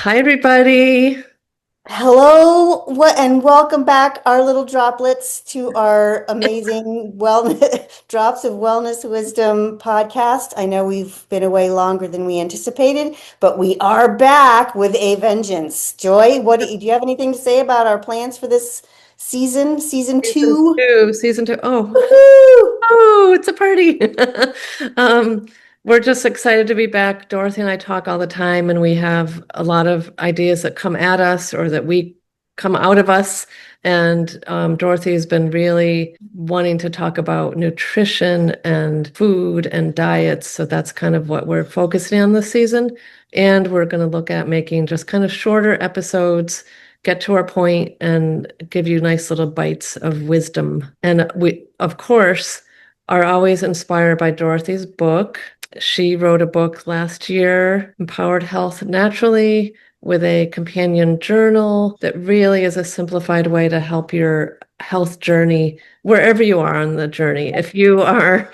Hi, everybody. Hello, and welcome back, our little droplets, to our amazing wellness drops of wellness wisdom podcast. I know we've been away longer than we anticipated, but we are back with a vengeance. Joy, do you have anything to say about our plans for this season Season two? two, season two. Oh, Woohoo! oh, it's a party. Um, we're just excited to be back. Dorothy and I talk all the time, and we have a lot of ideas that come at us or that we come out of us. And Dorothy has been really wanting to talk about nutrition and food and diets. So that's kind of what we're focusing on this season. And we're going to look at making just kind of shorter episodes, get to our point, and give you nice little bites of wisdom. And we, of course, are always inspired by Dorothy's book. She wrote a book last year, Empowered Health Naturally, with a companion journal that really is a simplified way to help your health journey wherever you are on the journey. If you are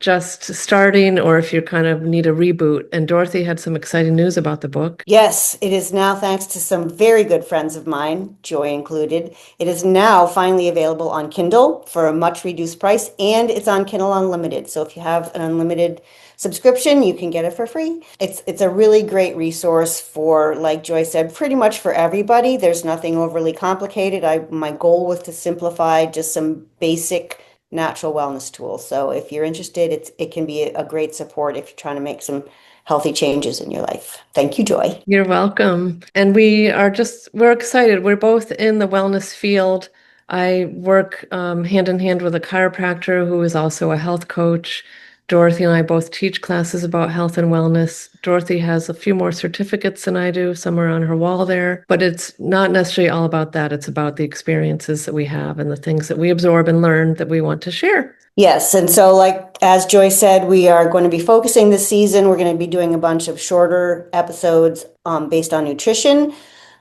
just starting or if you kind of need a reboot. And Dorothy had some exciting news about the book. Yes, it is now, thanks to some very good friends of mine, Joy included. It is now finally available on Kindle for a much reduced price, and it's on Kindle Unlimited. So if you have an unlimited subscription, you can get it for free. It's a really great resource for, like Joy said, pretty much for everybody. There's nothing overly complicated. My goal was to simplify just some basic natural wellness tools. So if you're interested, it can be a great support if you're trying to make some healthy changes in your life. Thank you, Joy. You're welcome. And we're excited. We're both in the wellness field. I work hand in hand with a chiropractor who is also a health coach. Dorothy and I both teach classes about health and wellness. Dorothy has a few more certificates than I do, somewhere on her wall there, but it's not necessarily all about that. It's about the experiences that we have and the things that we absorb and learn that we want to share. Yes, and so like as Joy said, we are going to be focusing this season. We're going to be doing a bunch of shorter episodes based on nutrition.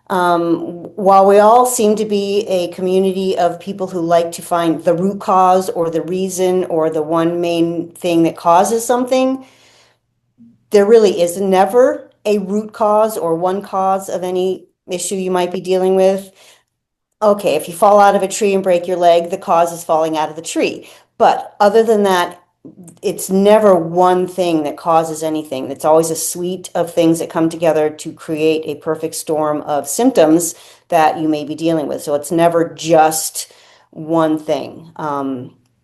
While we all seem to be a community of people who like to find the root cause or the reason or the one main thing that causes something, there really is never a root cause or one cause of any issue you might be dealing with. Okay, if you fall out of a tree and break your leg, the cause is falling out of the tree. But other than that, it's never one thing that causes anything. It's always a suite of things that come together to create a perfect storm of symptoms that you may be dealing with. So it's never just one thing.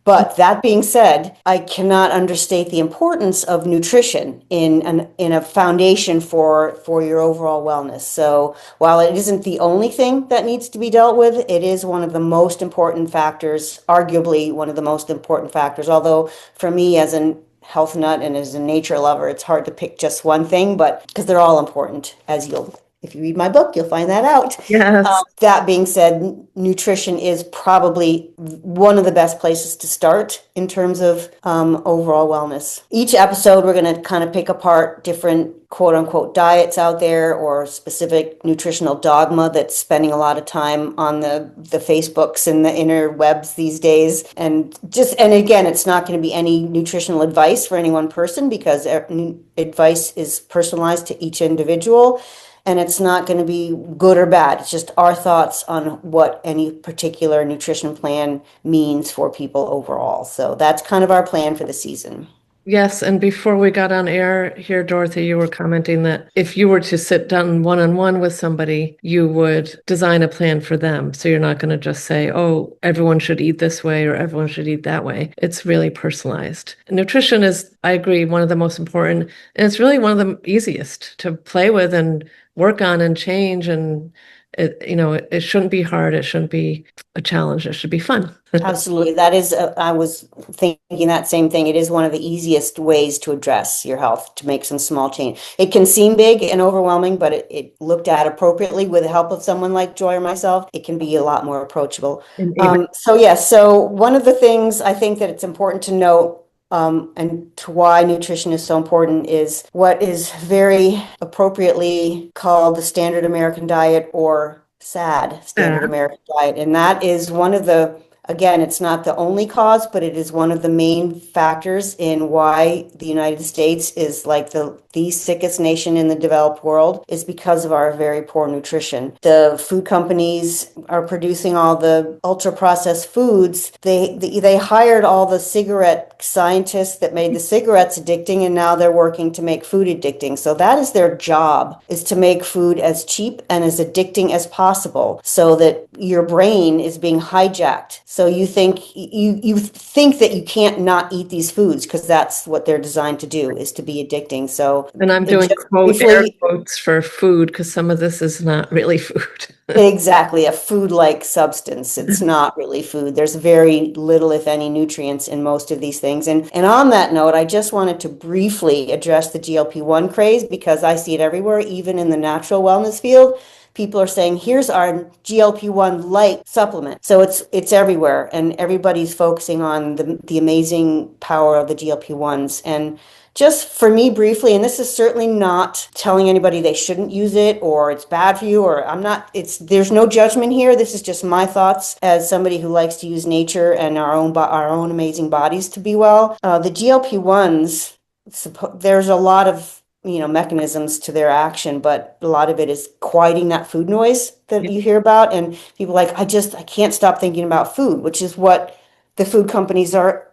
But that being said, I cannot understate the importance of nutrition in a foundation for your overall wellness. So while it isn't the only thing that needs to be dealt with, it is one of the most important factors, arguably one of the most important factors. Although for me as a health nut and as a nature lover, it's hard to pick just one thing, but because they're all important, as if you read my book, you'll find that out. Yes. That being said, nutrition is probably one of the best places to start in terms of overall wellness. Each episode, we're going to kind of pick apart different quote unquote diets out there or specific nutritional dogma that's spending a lot of time on the Facebooks and the interwebs these days. And again, it's not going to be any nutritional advice for any one person because advice is personalized to each individual. And it's not going to be good or bad. It's just our thoughts on what any particular nutrition plan means for people overall. So that's kind of our plan for the season. Yes, and before we got on air here, Dorothy, you were commenting that if you were to sit down one-on-one with somebody, you would design a plan for them. So you're not going to just say, oh, everyone should eat this way or everyone should eat that way. It's really personalized. Nutrition is, I agree, one of the most important, and it's really one of the easiest to play with and work on and change. And it shouldn't be hard. It shouldn't be a challenge. It should be fun. Absolutely. That is, I was thinking that same thing. It is one of the easiest ways to address your health, to make some small change. It can seem big and overwhelming, but it looked at appropriately with the help of someone like Joy or myself, it can be a lot more approachable. And even So one of the things I think that it's important to note and to why nutrition is so important is what is very appropriately called the standard American diet or SAD, standard American diet. And that is one of the Again, it's not the only cause, but it is one of the main factors in why the United States is like the sickest nation in the developed world, is because of our very poor nutrition. The food companies are producing all the ultra processed foods. They hired all the cigarette scientists that made the cigarettes addicting, and now they're working to make food addicting. So that is their job, is to make food as cheap and as addicting as possible so that your brain is being hijacked. So you think that you can't not eat these foods because that's what they're designed to do, is to be addicting. So And I'm it doing just quote air briefly, quotes for food because some of this is not really food. exactly, a food-like substance. It's not really food. There's very little, if any, nutrients in most of these things. And on that note, I just wanted to briefly address the GLP-1 craze because I see it everywhere, even in the natural wellness field. People are saying, here's our GLP-1 light supplement. So it's everywhere, and everybody's focusing on the amazing power of the GLP-1s. And just for me briefly, and this is certainly not telling anybody they shouldn't use it or it's bad for you, or I'm not, there's no judgment here. This is just my thoughts as somebody who likes to use nature and our own amazing bodies to be well. The GLP-1s, there's a lot of mechanisms to their action, but a lot of it is quieting that food noise that you hear about. And people like, I can't stop thinking about food, which is what the food companies are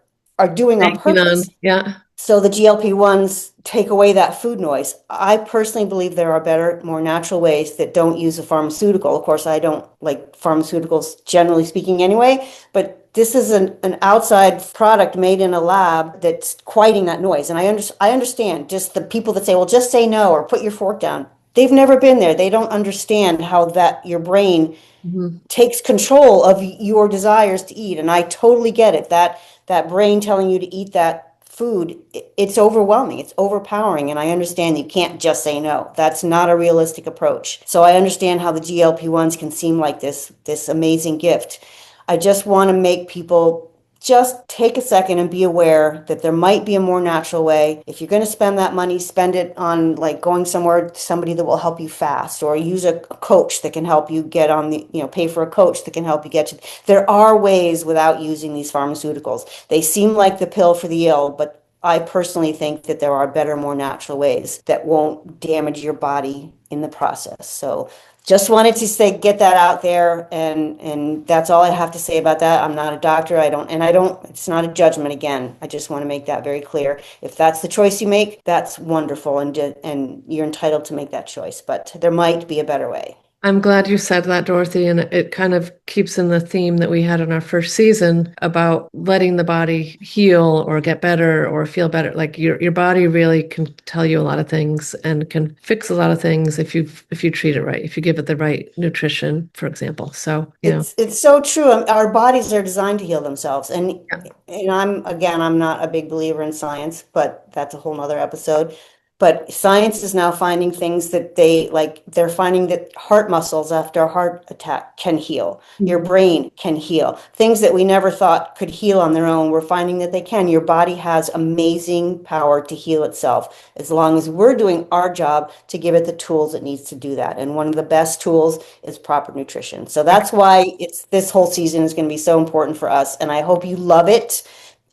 doing on Banking on, purpose. yeah. So the GLP-1s take away that food noise. I personally believe there are better, more natural ways that don't use a pharmaceutical. Of course, I don't like pharmaceuticals generally speaking anyway, but this is an outside product made in a lab that's quieting that noise. And I understand just the people that say, well, just say no or put your fork down. They've never been there. They don't understand how that your brain Mhm. takes control of your desires to eat. And I totally get it. That brain telling you to eat that food, it's overwhelming, it's overpowering, and I understand you can't just say no. That's not a realistic approach. So I understand how the GLP-1s can seem like this amazing gift. I just want to make people just take a second and be aware that there might be a more natural way. If you're going to spend that money, spend it on like going somewhere, somebody that will help you fast, or use a coach that can help you get on pay for a coach that can help you get to. There are ways without using these pharmaceuticals. They seem like the pill for the ill, but I personally think that there are better, more natural ways that won't damage your body in the process. So just wanted to get that out there, and that's all I have to say about that. I'm not a doctor. It's not a judgment again. I just want to make that very clear. If that's the choice you make, that's wonderful, and you're entitled to make that choice, but there might be a better way. I'm glad you said that, Dorothy, and it kind of keeps in the theme that we had in our first season about letting the body heal or get better or feel better. Like your body really can tell you a lot of things and can fix a lot of things if you treat it right, if you give it the right nutrition, for example. So, It's so true. Our bodies are designed to heal themselves. And yeah. I'm not a big believer in science, but that's a whole nother episode. But science is now finding things that they're finding that heart muscles after a heart attack can heal. Your brain can heal. Things that we never thought could heal on their own, we're finding that they can. Your body has amazing power to heal itself as long as we're doing our job to give it the tools it needs to do that. And one of the best tools is proper nutrition. So that's why this whole season is going to be so important for us. And I hope you love it.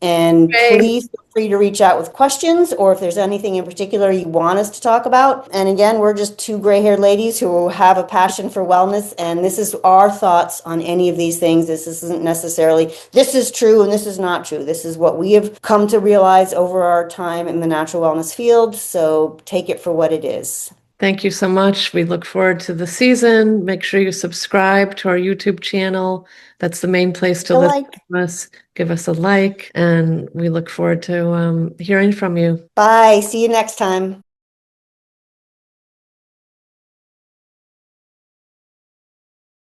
And Yay. please feel free to reach out with questions, or if there's anything in particular you want us to talk about. And again, we're just two gray-haired ladies who have a passion for wellness, and this is our thoughts on any of these things. This isn't necessarily, this is true and this is not true. This is what we have come to realize over our time in the natural wellness field. So take it for what it is. Thank you so much. We look forward to the season. Make sure you subscribe to our YouTube channel. That's the main place to listen to us. Give us a like, and we look forward to hearing from you. Bye. See you next time.